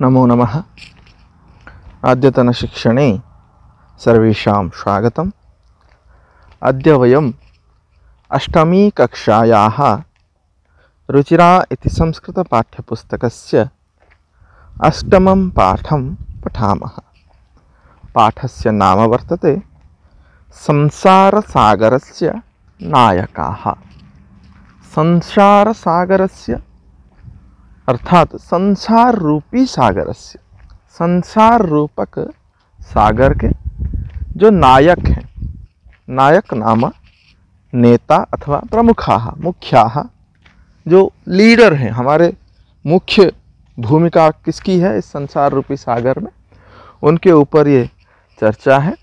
नमो नमः। अद्यतनशिक्षणे सर्वेषां स्वागतम्। अद्य वयम् अष्टमी कक्षायाः रुचिरा इति संस्कृतपाठ्यपुस्तकस्य अष्टमं पाठं पठामः। पाठस्य नाम वर्तते संसारसागरस्य नायकाः। संसारसागरस्य अर्थात संसार रूपी सागरस्य, संसार रूपक सागर के जो नायक हैं, नायक नाम नेता अथवा प्रमुखाः, मुख्याः, जो लीडर हैं, हमारे मुख्य भूमिका किसकी है इस संसार रूपी सागर में, उनके ऊपर ये चर्चा है।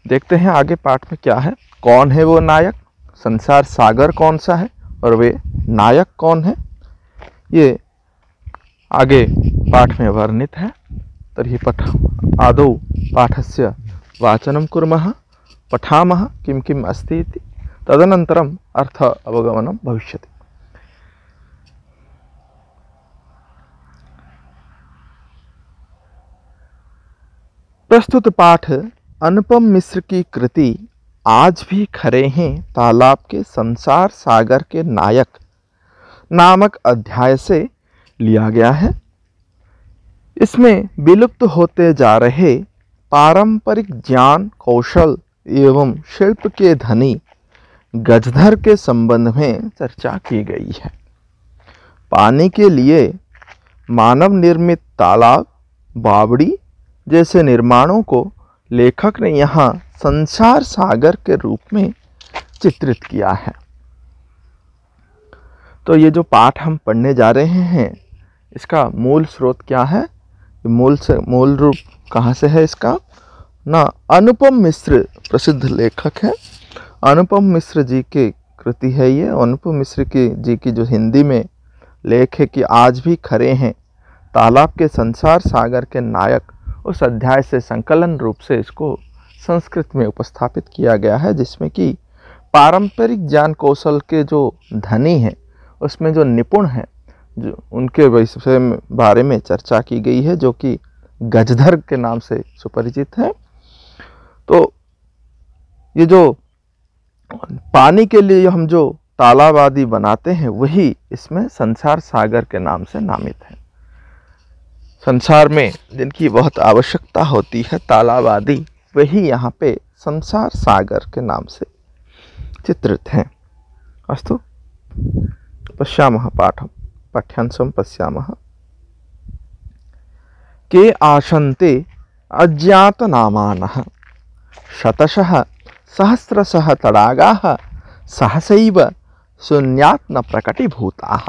देखते हैं आगे पाठ में क्या है। कौन है वो नायक, संसार सागर कौन सा है और वे नायक कौन है, ये आगे पाठ में वर्णित है। तर्हि आदौ पाठस्य वाचनं कुर्मः, पठामः किं किम् अस्ति इति, तदनन्तरम् अर्थ अवगमनं भविष्यति। प्रस्तुत पाठ अनुपम मिश्र की कृति आज भी खरे हैं तालाब के संसार सागर के नायक नामक अध्याय से लिया गया है। इसमें विलुप्त होते जा रहे पारंपरिक ज्ञान, कौशल एवं शिल्प के धनी गजधर के संबंध में चर्चा की गई है। पानी के लिए मानव निर्मित तालाब, बावड़ी जैसे निर्माणों को लेखक ने यहाँ संसार सागर के रूप में चित्रित किया है। तो ये जो पाठ हम पढ़ने जा रहे हैं, इसका मूल स्रोत क्या है, मूल रूप कहाँ से है इसका ना, अनुपम मिश्र प्रसिद्ध लेखक है। अनुपम मिश्र जी की कृति है ये। अनुपम मिश्र जी की जो हिंदी में लेख है कि आज भी खरे हैं तालाब के संसार सागर के नायक, उस अध्याय से संकलन रूप से इसको संस्कृत में उपस्थापित किया गया है, जिसमें कि पारंपरिक ज्ञान कौशल के जो धनी हैं, उसमें जो निपुण हैं, जो उनके बारे में चर्चा की गई है, जो कि गजधर के नाम से सुपरिचित है। तो ये जो पानी के लिए हम जो तालाब आदि बनाते हैं, वही इसमें संसार सागर के नाम से नामित है। संसार में जिनकी बहुत आवश्यकता होती है तालाब आदि, वही यहाँ पे संसार सागर के नाम से चित्रित हैं। अस्तु पश्यामः पाठं, पाठ्यांशं पश्यामः। के आशन्ते अज्ञातनामानः शतशः सहस्रशः तडागाः सहसैव शून्यात् न प्रकटीभूताः।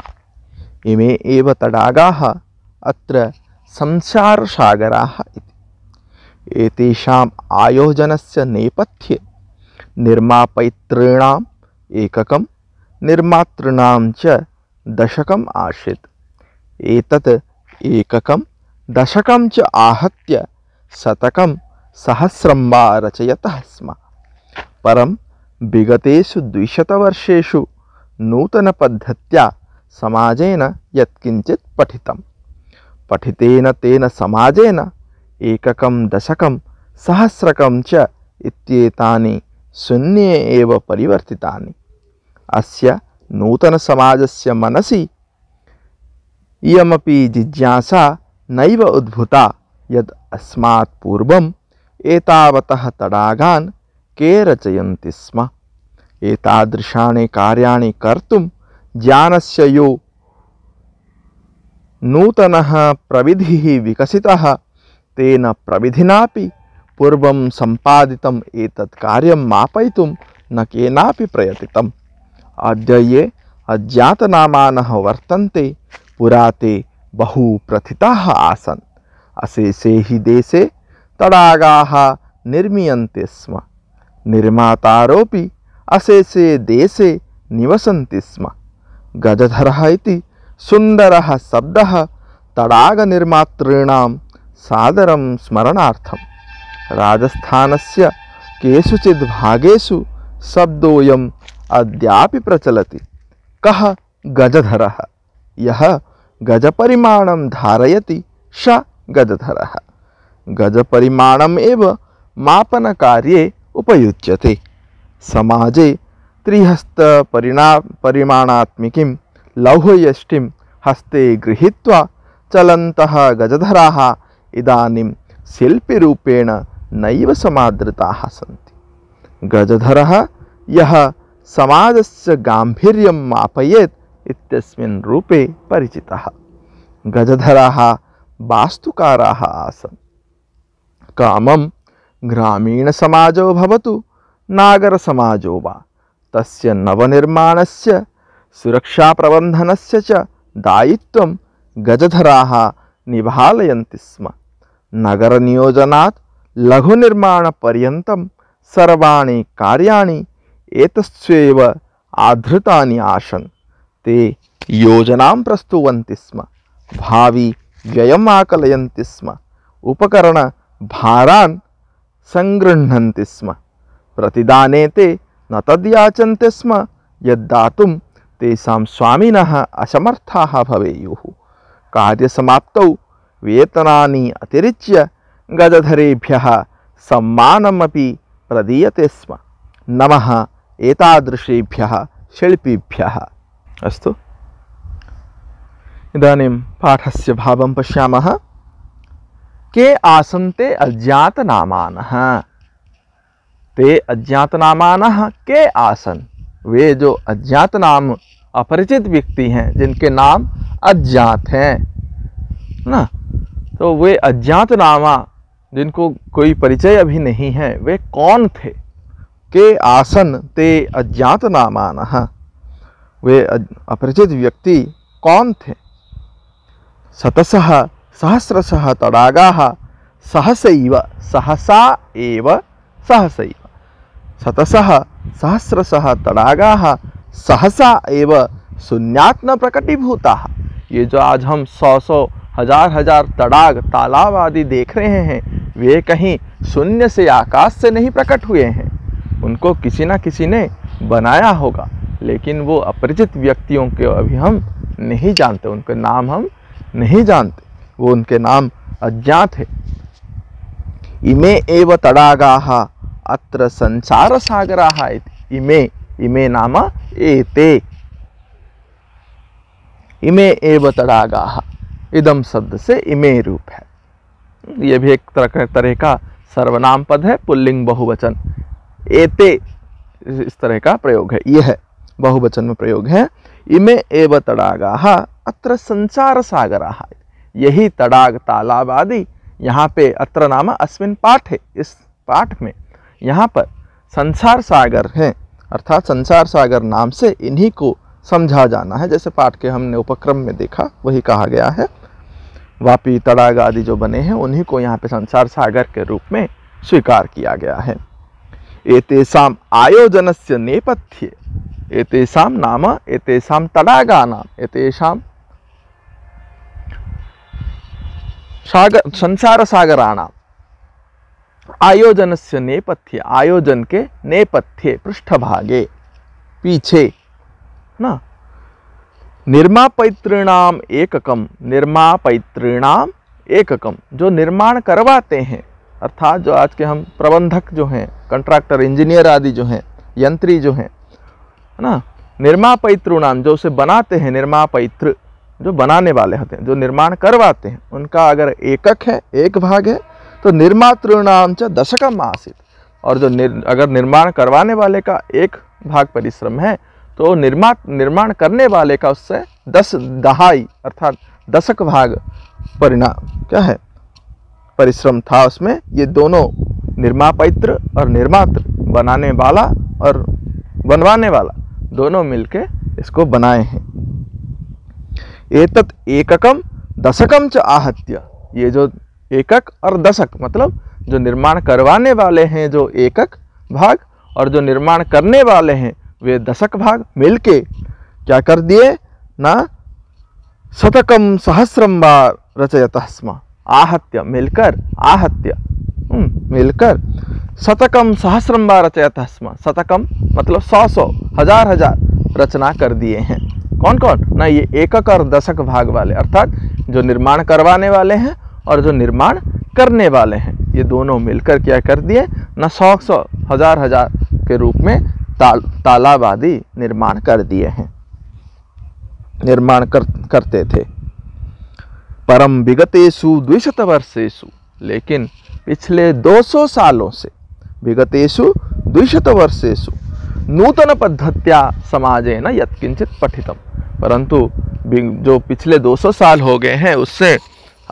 इमे एव तडागाः अत्र संसारसागराः इति। एतेषाम् आयोजनस्य नेपथ्ये निर्मापयितॄणाम् एककं, निर्मातॄणां च दशकम् आसीत्। एतत् एककं दशकं च आहत्य शतकं सहस्रं वा रचयतः स्म। परं विगतेषु 200 वर्षेषु नूतनपद्धत्या समाजेन यत्किञ्चित् पठितं, पठितेन तेन समाजेन एककं दशकं सहस्रकं च इत्येतानि शून्ये एव परिवर्तितानि। अस्य नूतन समाजस्य मनसि इयमपि जिज्ञासा नैव उद्भूता यद् अस्मात् पूर्वम् एतावतः तडागान् के रचयन्ति स्म। एतादृशानि कार्याणि कर्तुं ज्ञानस्य यो नूतनः प्रविधिः विकसितः, तेन प्रविधिनापि पूर्वं सम्पादितम् एतत् कार्यं मापयितुं न केनापि प्रयतितम्। अद्य ये अज्ञातनामानः वर्तन्ते, पुरा ते बहु प्रथिताः आसन्। अशेषे हि देशे तडागाः निर्मीयन्ते स्म। निर्मातारोऽपि अशेषे देशे निवसन्ति स्म। गजधरः इति सुन्दरः शब्दः तडागनिर्मातॄणां सादरं स्मरणार्थं राजस्थानस्य केषुचिद् भागेषु शब्दोऽयम् अद्यापि प्रचलति। कः गजधरः, यः गजपरिमाणं धारयति स गजधरः। गजपरिमाणम् एव मापनकार्ये उपयुज्यते। समाजे त्रिहस्तपरिमाणात्मिकीं लौहयष्टिं हस्ते गृहीत्वा चलन्तः गजधराः इदानीं शिल्पिरूपेण नैव समादृताः सन्ति। गजधरः यः समाजस्य गाम्भीर्यं मापयेत् इत्यस्मिन् रूपे परिचितः। गजधराः वास्तुकाराः आसन्। कामं ग्रामीणसमाजो भवतु नागरसमाजो वा तस्य नवनिर्माणस्य सुरक्षाप्रबन्धनस्य च दायित्वं गजधराः निभालयन्ति स्म। नगरनियोजनात् लघुनिर्माणपर्यन्तं सर्वाणि कार्याणि एतस्यैव आधृतानि आसन्। ते योजनां प्रस्तुवन्ति स्म, भावी व्ययम् आकलयन्ति स्म, उपकरणभारान् सङ्गृह्णन्ति स्म। प्रतिदाने ते न तद्याचन्ते स्म यद्दातुं तेषां स्वामिनः असमर्थाः भवेयुः। कार्यसमाप्तौ वेतनानि अतिरिच्य गजधरेभ्यः सम्मानमपि प्रदीयते स्म। नमः एतादृशेभ्यः शिल्पिभ्यः। अस्तु, इदानीं पाठस्य भावं पश्यामः। के आसन् ते अज्ञातनामानः। ते अज्ञातनामानः के आसन्? वे जो अज्ञात नाम अपरिचित व्यक्ति हैं, जिनके नाम अज्ञात हैं ना, तो वे अज्ञात नामा जिनको कोई परिचय अभी नहीं है, वे कौन थे? के आसन ते अज्ञात नामानः। वे अपरिचित व्यक्ति कौन थे? शतशः सहस्रशः तडागाः सहसैव सहसा एव सहसैव। शतशः सहस्रशः तडागाः सहसा एव शून्यात् न प्रकटीभूताः। ये जो आज हम 100 हजार तडाग तालाब आदि देख रहे हैं, वे कहीं शून्य से आकाश से नहीं प्रकट हुए हैं। उनको किसी न किसी ने बनाया होगा, लेकिन वो अपरिचित व्यक्तियों के अभी हम नहीं जानते, उनके नाम हम नहीं जानते, वो उनके नाम अज्ञात है। इमे एव तडागाः अत्र संसारसागराः इति। इमे नाम एते। इमे एव तडागाः, इदम शब्द से इमे रूप है। ये भी एक तरह का सर्वनाम पद है, पुल्लिंग बहुवचन। एते इस तरह का प्रयोग है, यह बहुवचन में प्रयोग है। इमे एव तडागाः अत्र संसार सागराः। यही तडाग तालाब आदि यहाँ पे अत्र नाम अस्मिन् पाठे, इस पाठ में यहाँ पर संसार सागर है, अर्थात संसार सागर नाम से इन्हीं को समझा जाना है। जैसे पाठ के हमने उपक्रम में देखा, वही कहा गया है। वापी तडाग आदि जो बने हैं, उन्हीं को यहाँ पे संसार सागर के रूप में स्वीकार किया गया है। एतेषाम् आयोजनस्य नेपथ्ये, एतेषां नाम एतेषां तडागानां, एतेषां संसार सागराणां आयोजनस्य नेपथ्ये, आयोजन के नेपथ्ये पृष्ठभागे पीछे ना, निर्मापैतॄणाम एककम, निर्मापैतॄणाम एककम, जो निर्माण करवाते हैं, अर्थात जो आज के हम प्रबंधक जो हैं, कंट्रैक्टर, इंजीनियर आदि जो हैं, यंत्री जो हैं ना, निर्मापैतॄणाम जो उसे बनाते हैं, निर्मापैतृ जो बनाने वाले होते हैं, जो निर्माण करवाते हैं, उनका अगर एकक है, एक भाग है, तो निर्मातॄणाम च दशकम आसीत। और जो अगर निर्माण करवाने वाले का एक भाग परिश्रम है, तो निर्माण करने वाले का उससे 10 दहाई अर्थात दशक भाग परिणाम क्या है, परिश्रम था उसमें। ये दोनों निर्मापैत्र और निर्मात्र, बनाने वाला और बनवाने वाला, दोनों मिलके इसको बनाए हैं। एतत् एककम दशकम च आहत्य, ये जो एकक और दशक मतलब जो निर्माण करवाने वाले हैं जो एकक भाग, और जो निर्माण करने वाले हैं वे दशक भाग मिलके क्या कर दिए ना, शतकम सहस्रम बार रचयतः स्म। आहत्य मिलकर, आहत्य मिलकर शतकम सहस्रम बार रचयतः स्म। शतकम मतलब 100 हजार रचना कर दिए हैं। कौन कौन ना, ये एकक और दशक भाग वाले, अर्थात जो निर्माण करवाने वाले हैं और जो निर्माण करने वाले हैं, ये दोनों मिलकर क्या कर दिए ना, 100 हजार के रूप में तालाब आदि निर्माण कर दिए हैं, निर्माण करते थे। परम विगतेषु 200 वर्षेषु, लेकिन पिछले 200 सालों से, विगतेषु 200 वर्षेषु नूतन पद्धत्या समाजेन यत्किंचित पठितम, परंतु जो पिछले 200 साल हो गए हैं उससे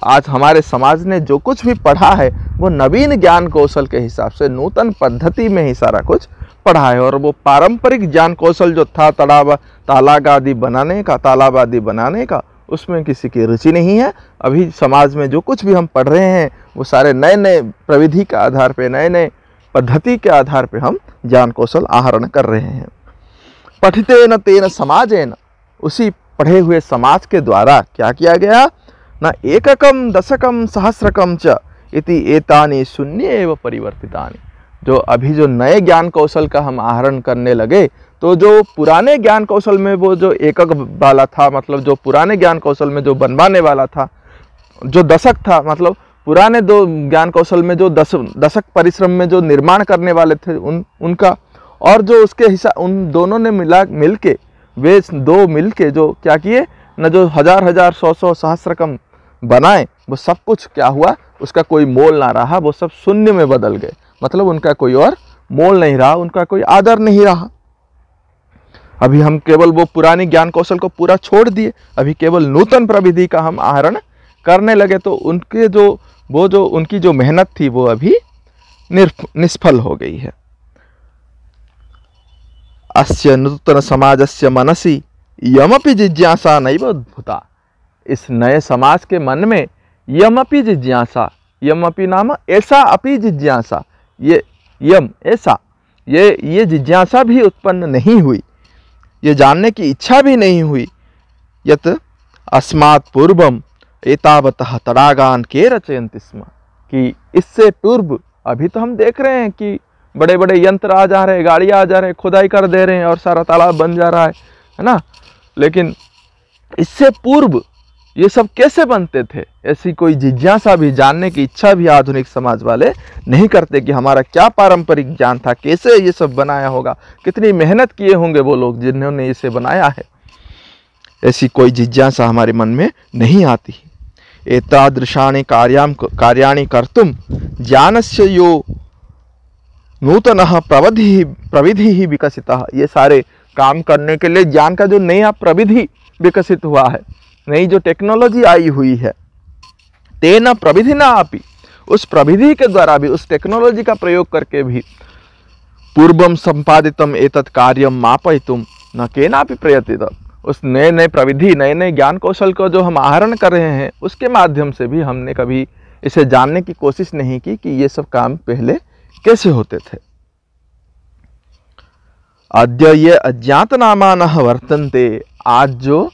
आज हमारे समाज ने जो कुछ भी पढ़ा है वो नवीन ज्ञान कौशल के हिसाब से नूतन पद्धति में ही सारा कुछ पढ़ा है। और वो पारंपरिक ज्ञान कौशल जो था तालाब आदि बनाने का उसमें किसी की रुचि नहीं है। अभी समाज में जो कुछ भी हम पढ़ रहे हैं वो सारे नए नए प्रविधि के आधार पे, नए नए पद्धति के आधार पे हम ज्ञान कौशल आहरण कर रहे हैं। पठितेन तेन समाजेन, उसी पढ़े हुए समाज के द्वारा क्या किया गया ना, एककम दशकम सहस्रकम च इति एतानि शून्य एव परिवर्तितानि। जो अभी जो नए ज्ञान कौशल का हम आहरण करने लगे, तो जो पुराने ज्ञान कौशल में वो जो एकक वाला था, मतलब जो पुराने ज्ञान कौशल में जो बनवाने वाला था, जो दशक था, मतलब पुराने दो ज्ञान कौशल में जो दशक परिश्रम में जो निर्माण करने वाले थे उनका, और जो उसके हिस्सा उन दोनों ने मिलके वे दो मिलके जो क्या किए न, जो हजार 100 सहस्रकम बनाए, वो सब कुछ क्या हुआ, उसका कोई मोल ना रहा, वो सब शून्य में बदल गए। मतलब उनका कोई और मोल नहीं रहा, उनका कोई आदर नहीं रहा। अभी हम केवल वो पुरानी ज्ञान कौशल को पूरा छोड़ दिए, अभी केवल नूतन प्रविधि का हम आहरण करने लगे, तो उनके जो उनकी जो मेहनत थी वो अभी निष्फल हो गई है। अस्य नूतन समाजस्य मनसि यमपि जिज्ञासा नैव उद्भूता। इस नए समाज के मन में यमपि जिज्ञासा, यमपि नाम ऐसा अपि जिज्ञासा, ये यम ऐसा, ये जिज्ञासा भी उत्पन्न नहीं हुई, ये जानने की इच्छा भी नहीं हुई। यत अस्मात् पूर्वम एतावतः तडागान के रचयन्ति स्म, कि इससे पूर्व अभी तो हम देख रहे हैं कि बड़े बड़े यंत्र आ जा रहे हैं, गाड़ियाँ आ जा रहे हैं, खुदाई कर दे रहे हैं और सारा तालाब बन जा रहा है ना। लेकिन इससे पूर्व ये सब कैसे बनते थे, ऐसी कोई जिज्ञासा भी, जानने की इच्छा भी आधुनिक समाज वाले नहीं करते कि हमारा क्या पारंपरिक ज्ञान था, कैसे ये सब बनाया होगा, कितनी मेहनत किए होंगे वो लोग जिन्होंने इसे बनाया है। ऐसी कोई जिज्ञासा हमारे मन में नहीं आती। एतादृशानि कार्याणि कर्तुम ज्ञानस्य यो नूतनः प्रविधि विकसितः, ये सारे काम करने के लिए ज्ञान का जो नया प्रविधि विकसित हुआ है, नई जो टेक्नोलॉजी आई हुई है, तेन प्रविधिना अपि, उस प्रविधि के द्वारा भी, उस टेक्नोलॉजी का प्रयोग करके भी, पूर्वम संपादितम एतत् कार्यम मापयितुम न केनापि प्रयतित, उस नए नए प्रविधि, नए नए ज्ञान कौशल को जो हम आहरण कर रहे हैं उसके माध्यम से भी हमने कभी इसे जानने की कोशिश नहीं की कि ये सब काम पहले कैसे होते थे। अद्य ये अज्ञात नामानः वर्तन्ते, आज जो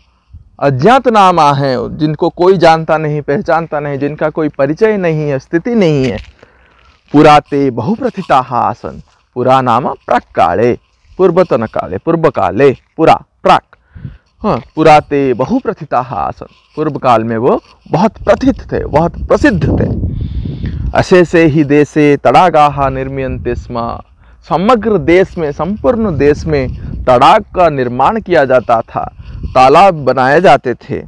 अज्ञात नामा हैं, जिनको कोई जानता नहीं, पहचानता नहीं, जिनका कोई परिचय नहीं है, स्थिति नहीं है, पुराते बहुप्रथिताः आसन्, पुरा नाम प्राक् काले, पूर्वतन काले, पूर्व काले, पुरा प्राक्, हाँ, पुराते बहुप्रथिताः आसन्, पूर्व काल में वो बहुत प्रथित थे, बहुत प्रसिद्ध थे। अशेषे ही देशे तडागाः निर्मीयन्ते स्म, समग्र देश में, संपूर्ण देश में तडाग का निर्माण किया जाता था, तालाब बनाए जाते थे।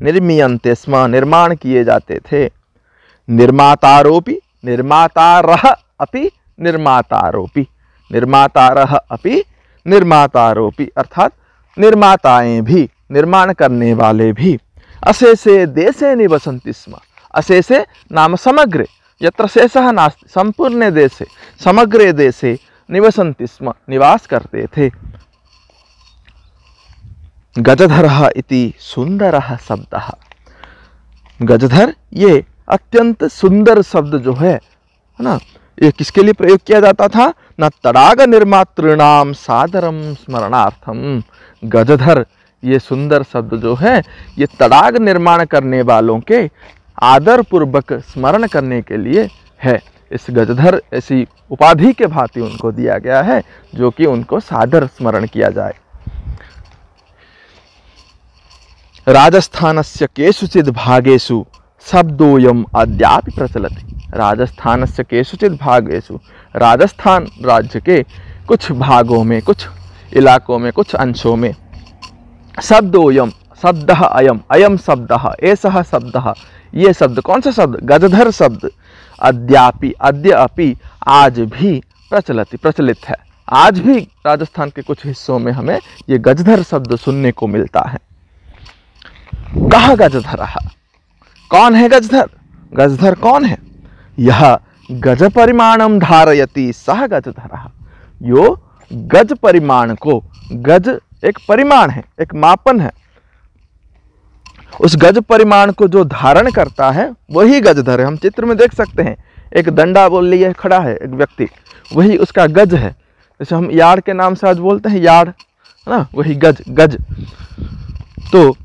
निर्मीयन्ते स्म, निर्माण किए जाते थे। निर्मातारोपि, निर्मातारः अपि निर्मातारोपि, निर्मातारः अपि निर्मातारोपि, अर्थात निर्माताएं भी, निर्माण करने वाले भी। अशेषे देशे निवसन्ति स्म, अशेषे नाम समग्रे, यत्र शेषः नास्ति, संपूर्ण देशे, समग्रे देशे निवसन्ति स्म, निवास करते थे। गजधरः इति सुंदरः शब्दः, गजधर ये अत्यंत सुंदर शब्द जो है ना, ये किसके लिए प्रयोग किया जाता था ना, तडाग निर्मातॄणाम सादरम स्मरणार्थम। गजधर ये सुंदर शब्द जो है ये तडाग निर्माण करने वालों के आदर पूर्वक स्मरण करने के लिए है। इस गजधर ऐसी उपाधि के भांति उनको दिया गया है जो कि उनको सादर स्मरण किया जाए। राजस्थानस्य केषुचित् भागेषु शब्दोऽयम् अद्यापि प्रचलति। राजस्थानस्य केषुचित् भागेषु, राजस्थान राज्य के कुछ भागों में, कुछ इलाकों में, कुछ अंशों में शब्दोऽयम्, शब्दः अयम्, अयम् शब्दः, एषः शब्दः, ये शब्द, कौन सा शब्द? गजधर शब्द, अद्यापि, अद्य अपि, आज भी प्रचलति, प्रचलित है। आज भी राजस्थान के कुछ हिस्सों में हमें ये गजधर शब्द सुनने को मिलता है। कहा गजधरः, कौन है गजधर? गजधर कौन है? यह गज परिमाणम धारयति सह गजधरः, यो गज परिमाण को, गज एक परिमाण है, एक मापन है, उस गज परिमाण को जो धारण करता है वही गजधर है। हम चित्र में देख सकते हैं, एक डंडा बोल लिए खड़ा है एक व्यक्ति, वही उसका गज है। जैसे हम यार्ड के नाम से आज बोलते हैं, यार्ड है ना, वही गज, गज। तो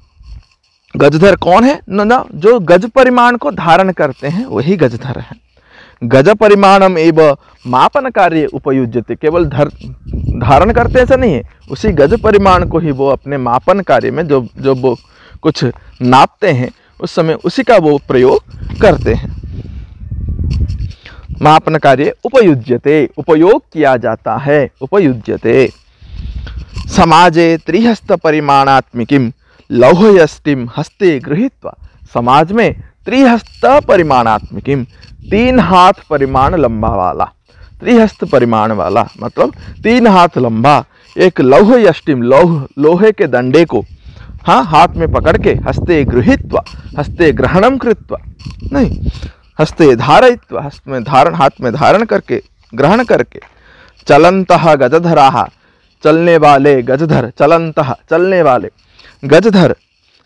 गजधर कौन है? ना, जो गज परिमाण को धारण करते हैं वही गजधर है। गज परिमाणम एव मापन कार्य उपयुज्यते, केवल धारण करते ऐसा नहीं है, उसी गज परिमाण को ही वो अपने मापन कार्य में जो वो कुछ नापते हैं उस समय उसी का वो प्रयोग करते हैं। मापन कार्य उपयुज्यते, उपयोग किया जाता है, उपयुज्यते। समाजे त्रिहस्त परिमाणात्मिकीं लौहयष्टिम हस्ते गृहीत्वा, समाज में त्रिहस्त परिमाणात्मिकीं, 3 हाथ परिमाण लंबा वाला, त्रिहस्त परिमाण वाला मतलब 3 हाथ लंबा एक लौहयष्टिम, लोहे के दंडे को, हाँ, हाथ में पकड़ के, हस्ते गृहीत्वा, हस्ते ग्रहणम कृत्वा, नहीं, हस्ते धारयित्वा, हस्त में धारण, हाथ में धारण करके, ग्रहण करके, चलन्तः गजधराः, चलने वाले गजधर, चलन्तः चलने वाले, गजधर,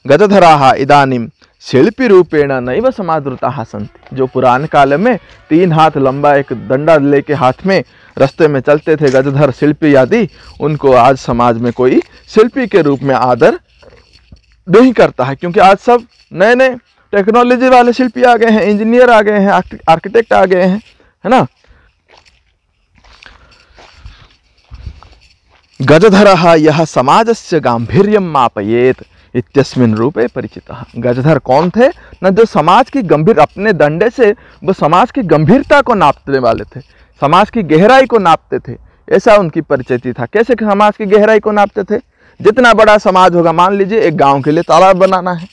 गजधराः इदानीं शिल्पी रूपेण नैव समादृताः सन्ति, जो पुराने काल में 3 हाथ लंबा एक डंडा लेके हाथ में रास्ते में चलते थे गजधर शिल्पी आदि, उनको आज समाज में कोई शिल्पी के रूप में आदर नहीं करता है, क्योंकि आज सब नए नए टेक्नोलॉजी वाले शिल्पी आ गए हैं, इंजीनियर आ गए हैं, आर्किटेक्ट आ गए हैं, है ना। गजधरः यह समाजस्य गांभीर्यं मापयेत् इत्यस्मिन् रूपे परिचितः। गजधर कौन थे? न जो समाज की गंभीर, अपने डंडे से वो समाज की गंभीरता को नापने वाले थे, समाज की गहराई को नापते थे, ऐसा उनकी परिचिति था। कैसे समाज की गहराई को नापते थे? जितना बड़ा समाज होगा, मान लीजिए एक गांव के लिए तालाब बनाना है,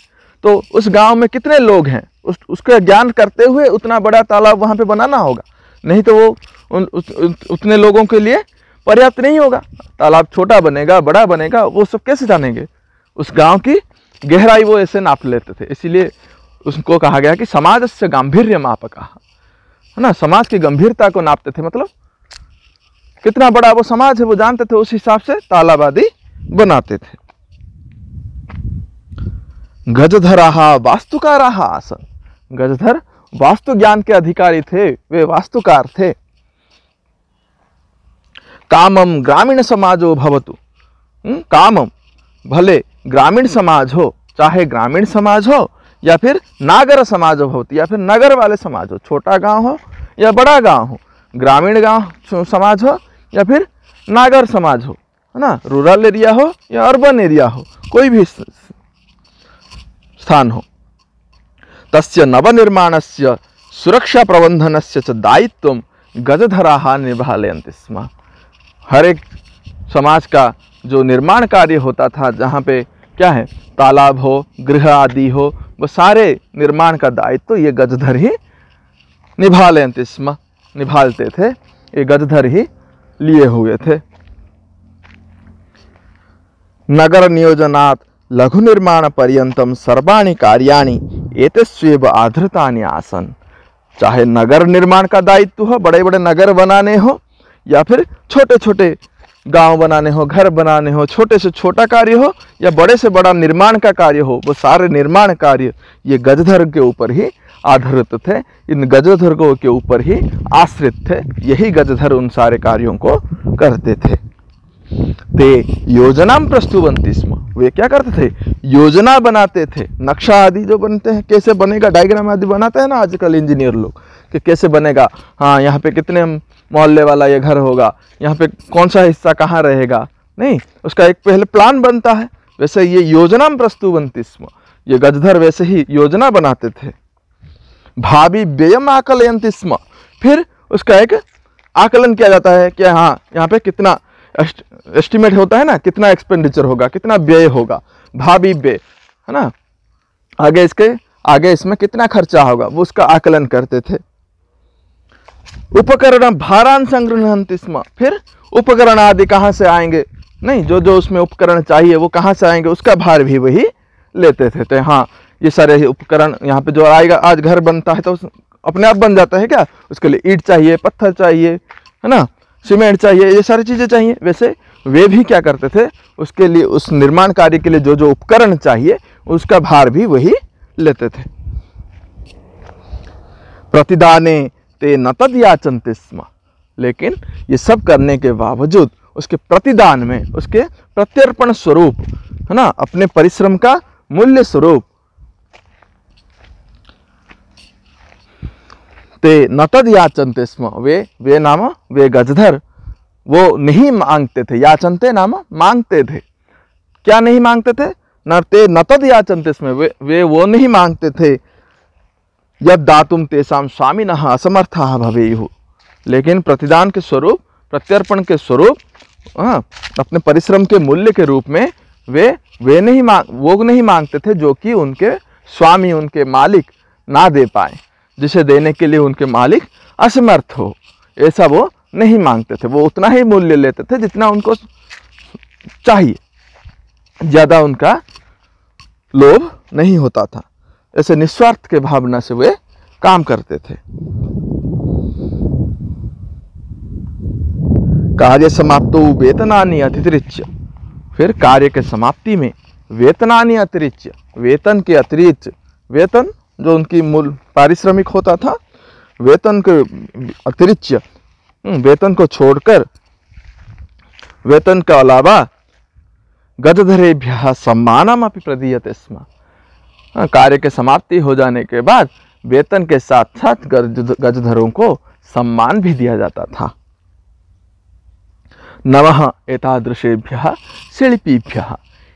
तो उस गांव में कितने लोग हैं, उसका ज्ञान करते हुए उतना बड़ा तालाब वहां पे बनाना होगा, नहीं तो वो उतने लोगों के लिए पर्याप्त नहीं होगा। तालाब छोटा बनेगा, बड़ा बनेगा, वो सब कैसे जानेंगे? उस गांव की गहराई वो ऐसे नाप लेते थे। इसीलिए उसको कहा गया कि समाज से गांभीर्य मापक, है ना, समाज की गंभीरता को नापते थे, मतलब कितना बड़ा वो समाज है वो जानते थे, उस हिसाब से तालाब आदि बनाते थे। गजधराः वास्तुकाराः आसन्, गजधर वास्तु ज्ञान के अधिकारी थे, वे वास्तुकार थे। कामम ग्रामीण समाजो भवतु, कामम भले ग्रामीण समाज हो, चाहे ग्रामीण समाज हो या फिर नागर समाज हो, या फिर नगर वाले समाज हो, छोटा गांव हो या बड़ा गांव हो, ग्रामीण गांव समाज हो या फिर नागर समाज हो, है ना, रूरल एरिया हो या अर्बन एरिया हो, कोई भी स्थान हो, तस्य नवनिर्माणस्य सुरक्षा प्रबंधनस्य च दायित्वं गजधराः निर्वाहयन्ति स्म। हर एक समाज का जो निर्माण कार्य होता था, जहाँ पे क्या है, तालाब हो, गृह आदि हो, वो सारे निर्माण का दायित्व ये गजधर ही निभालयन्ति स्म, निभालते थे, ये गजधर ही लिए हुए थे। नगर नियोजनात् लघु निर्माण पर्यंतम सर्वाणि कार्याणि एतस्वेव आधृतानि आसन्। चाहे नगर निर्माण का दायित्व हो, बड़े बड़े नगर बनाने हो या फिर छोटे छोटे गांव बनाने हो, घर बनाने हो, छोटे से छोटा कार्य हो या बड़े से बड़ा निर्माण का कार्य हो, वो सारे निर्माण कार्य ये गजधर के ऊपर ही आधारित थे, इन गजधरों के ऊपर ही आश्रित थे। यही गजधर उन सारे कार्यों को करते थे। ते योजना प्रस्तुवन्ति स्म, वे क्या करते थे, योजना बनाते थे। नक्शा आदि जो बनते हैं, कैसे बनेगा, डायग्राम आदि बनाते हैं ना आजकल इंजीनियर लोग, कि कैसे बनेगा, हाँ यहाँ पे कितने मोहल्ले वाला ये घर होगा, यहाँ पे कौन सा हिस्सा कहाँ रहेगा, नहीं, उसका एक पहले प्लान बनता है। वैसे ये योजना प्रस्तुवन्ति स्म, ये गजधर वैसे ही योजना बनाते थे। भावी व्ययम आकलयन्ति स्म, फिर उसका एक आकलन किया जाता है कि हाँ यहाँ पे कितना एस्टिमेट होता है ना, कितना एक्सपेंडिचर होगा, कितना व्यय होगा, भावी व्यय है ना, आगे इसमें कितना खर्चा होगा, वो उसका आकलन करते थे। उपकरण भारान संगृह्णन्ति स्म, फिर उपकरण आदि कहाँ से आएंगे, नहीं जो जो उसमें उपकरण चाहिए वो कहाँ से आएंगे, उसका भार भी वही लेते थे। तो हाँ ये सारे उपकरण यहाँ पे जो आएगा, आज घर बनता है तो अपने आप बन जाता है क्या, उसके लिए ईंट चाहिए, पत्थर चाहिए, है ना, सीमेंट चाहिए, ये सारी चीज़ें चाहिए। वैसे वे भी क्या करते थे, उसके लिए उस निर्माण कार्य के लिए जो जो उपकरण चाहिए उसका भार भी वही लेते थे। प्रतिदाने ते न तद याचन्ते स्म, लेकिन ये सब करने के बावजूद उसके प्रतिदान में, उसके प्रत्यर्पण स्वरूप, है ना, अपने परिश्रम का मूल्य स्वरूप, ते न तद याचन्ते स्म, वे नाम वे गजधर वो नहीं मांगते थे, याचन्ते नाम मांगते थे, क्या नहीं मांगते थे, न ते न तद याचन्ते स्म, वे वो नहीं मांगते थे, यद दातुम तेसाम स्वामिनः असमर्थाः भवेयुः, लेकिन प्रतिदान के स्वरूप, प्रत्यर्पण के स्वरूप, अपने परिश्रम के मूल्य के रूप में वे नहीं मांगते थे जो कि उनके स्वामी, उनके मालिक ना दे पाए, जिसे देने के लिए उनके मालिक असमर्थ हो, ऐसा वो नहीं मांगते थे। वो उतना ही मूल्य लेते थे जितना उनको चाहिए, ज़्यादा उनका लोभ नहीं होता था। ऐसे निस्वार्थ के भावना से वे काम करते थे। कार्य समाप्तो वेतनानि अतिरिच्य, फिर कार्य के समाप्ति में वेतनानि अतिरिच्य, वेतन के अतिरिक्त, वेतन जो उनकी मूल पारिश्रमिक होता था, वेतन के अतिरिक्त, वेतन को छोड़कर, वेतन के अलावा गजधरेभ्यः सम्मानमपि प्रदीयते स्म, कार्य के समाप्ति हो जाने के बाद वेतन के साथ साथ गजधरों को सम्मान भी दिया जाता था। नमः एतादृशेभ्यः शिल्पीभ्यः,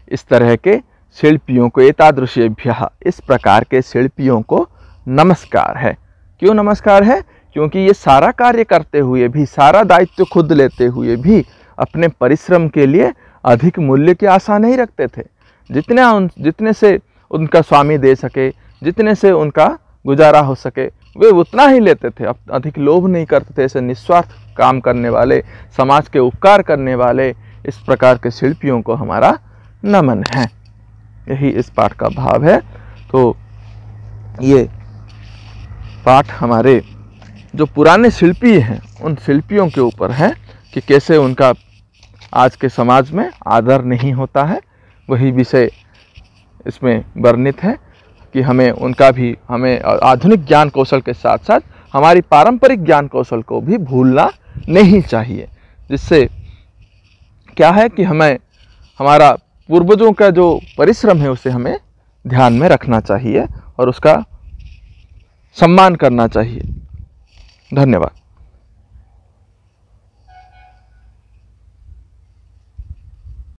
इस तरह के शिल्पियों को, एतादृशेभ्यः, इस प्रकार के शिल्पियों को नमस्कार है। क्यों नमस्कार है? क्योंकि ये सारा कार्य करते हुए भी, सारा दायित्व खुद लेते हुए भी अपने परिश्रम के लिए अधिक मूल्य की आशा नहीं रखते थे। जितने से उनका स्वामी दे सके, जितने से उनका गुजारा हो सके, वे उतना ही लेते थे, अधिक लोभ नहीं करते थे। ऐसे निस्वार्थ काम करने वाले, समाज के उपकार करने वाले इस प्रकार के शिल्पियों को हमारा नमन है। यही इस पाठ का भाव है। तो ये पाठ हमारे जो पुराने शिल्पी हैं उन शिल्पियों के ऊपर है कि कैसे उनका आज के समाज में आदर नहीं होता है। वही विषय इसमें वर्णित है कि हमें आधुनिक ज्ञान कौशल के साथ साथ हमारी पारंपरिक ज्ञान कौशल को भी भूलना नहीं चाहिए। जिससे क्या है कि हमें हमारा पूर्वजों का जो परिश्रम है उसे हमें ध्यान में रखना चाहिए और उसका सम्मान करना चाहिए। धन्यवाद।